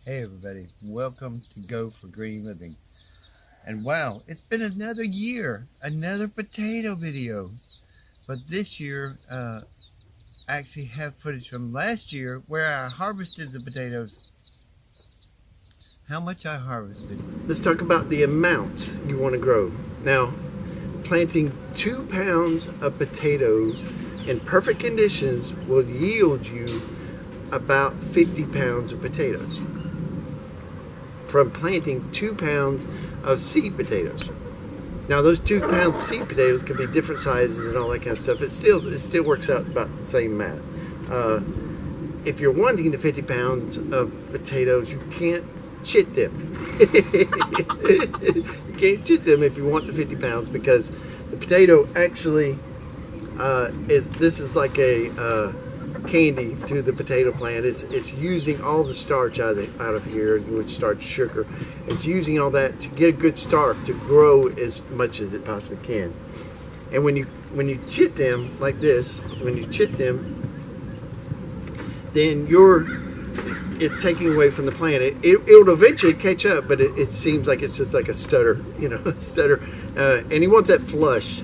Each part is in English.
Hey everybody, welcome to Go for Green Living. And wow, it's been another year, another potato video. But this year, I actually have footage from last year where I harvested the potatoes. How much I harvested. Let's talk about the amount you want to grow. Now, planting 2 pounds of potatoes in perfect conditions will yield you about 50 pounds of potatoes from planting 2 pounds of seed potatoes. Now, those 2 pound seed potatoes can be different sizes and all that kind of stuff. It still works out about the same math. If you're wanting the 50 pounds of potatoes, you can't chit them. You can't chit them if you want the 50 pounds because the potato actually this is like a candy to the potato plant. It's using all the starch out of here, which starch, sugar. It's using all that to get a good start to grow as much as it possibly can. And when you chit them like this, then it's taking away from the plant. It'll eventually catch up, but it seems like it's just like a stutter, stutter. And you want that flush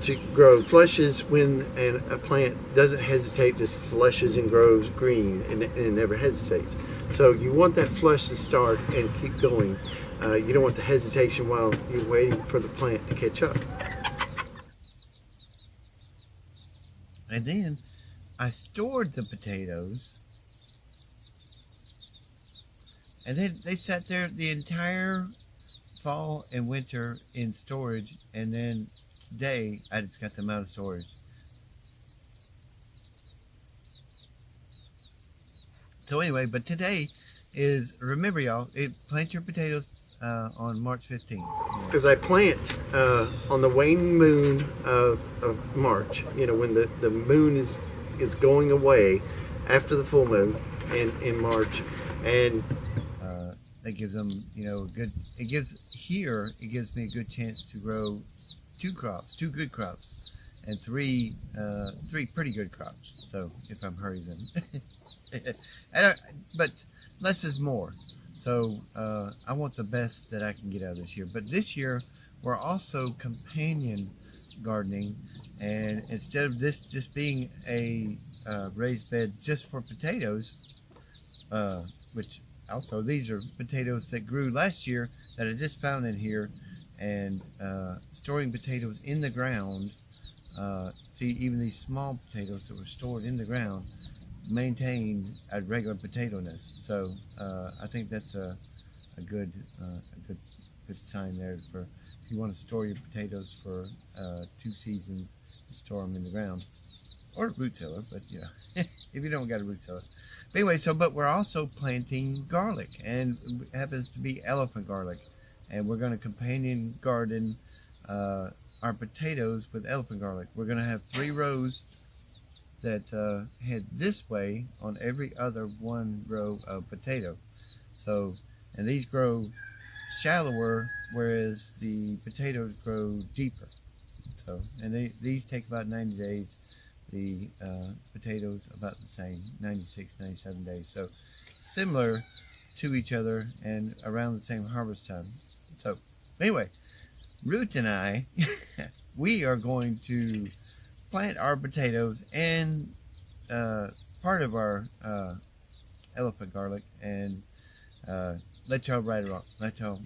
to grow. Flush is when a plant doesn't hesitate, just flushes and grows green and it never hesitates. So you want that flush to start and keep going. You don't want the hesitation while you're waiting for the plant to catch up. And then I stored the potatoes. And then they sat there the entire fall and winter in storage, and then today I just got them out of storage. So anyway, but today is, remember y'all, plant your potatoes on March 15th. Because I plant on the waning moon of March, when the moon is going away after the full moon in March. And that gives them, it gives me a good chance to grow two good crops, and three pretty good crops. So if I'm hurrying them, but less is more. So I want the best that I can get out of this year. But this year we're also companion gardening, and instead of this just being a raised bed just for potatoes, which also these are potatoes that grew last year that I just found in here, and storing potatoes in the ground. See, even these small potatoes that were stored in the ground maintained a regular potato nest. So I think that's a good sign there for if you want to store your potatoes for 2 seasons, store them in the ground or a root cellar. But if you don't got a root cellar. But anyway, but we're also planting garlic, and it happens to be elephant garlic, and we're going to companion garden our potatoes with elephant garlic. We're going to have 3 rows that head this way on every other 1 row of potato. So, and these grow shallower, whereas the potatoes grow deeper. So, and these take about 90 days. The potatoes about the same, 96, 97 days. So similar to each other and around the same harvest time. So anyway, Ruth and I, we are going to plant our potatoes and part of our elephant garlic, and let y'all ride along. Let y'all,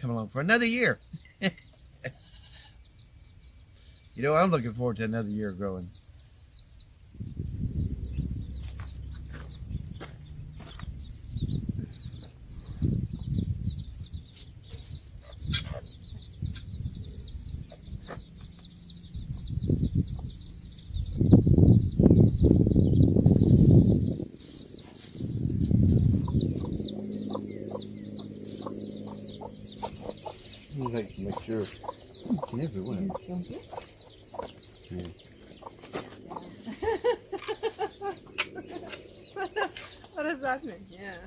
come along for another year. I'm looking forward to another year growing. Make sure everywhere. Yeah. What does that mean? Yeah.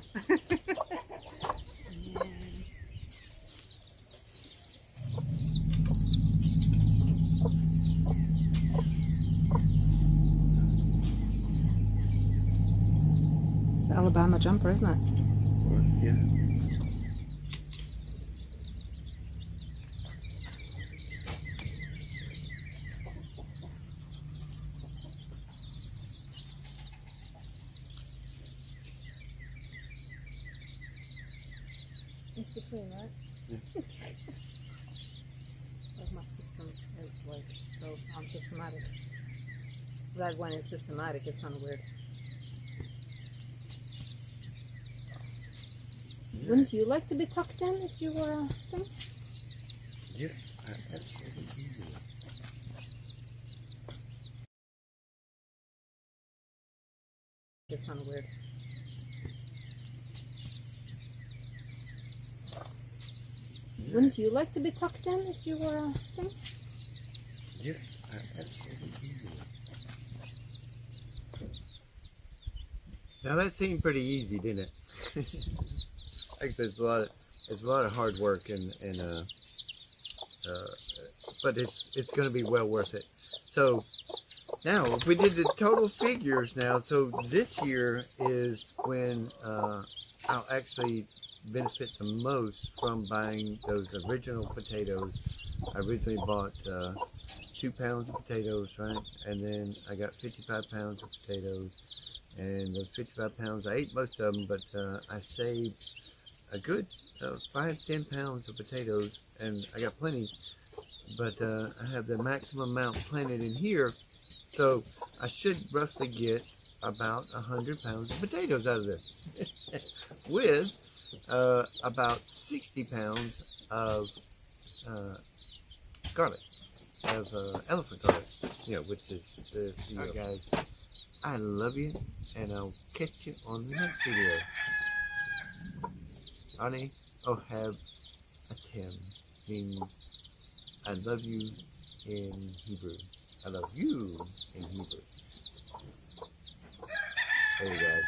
It's Alabama jumper, isn't it? Yeah. It's between, right? Yeah. Like my system is like so unsystematic. That when it's systematic, it's kind of weird. Wouldn't you like to be tucked in if you were a thing? Yes, absolutely. It's kind of weird. Wouldn't you like to be tucked in if you were a thing? Yes, absolutely. Now that seemed pretty easy, didn't it? Actually, it's a lot of hard work, but it's going to be well worth it. So now, if we did the total figures now, so this year is when I'll actually benefit the most from buying those original potatoes. I originally bought 2 pounds of potatoes, right? And then I got 55 pounds of potatoes. And those 55 pounds, I ate most of them, but I saved a good 5-10 pounds of potatoes, and I got plenty. But I have the maximum amount planted in here, so I should roughly get about 100 pounds of potatoes out of this, with about 60 pounds of garlic, of elephant garlic, which is the Alright, guys. I love you, and I'll catch you on the next video. Ani Ohab Atem means I love you in Hebrew. I love you in Hebrew. There you guys.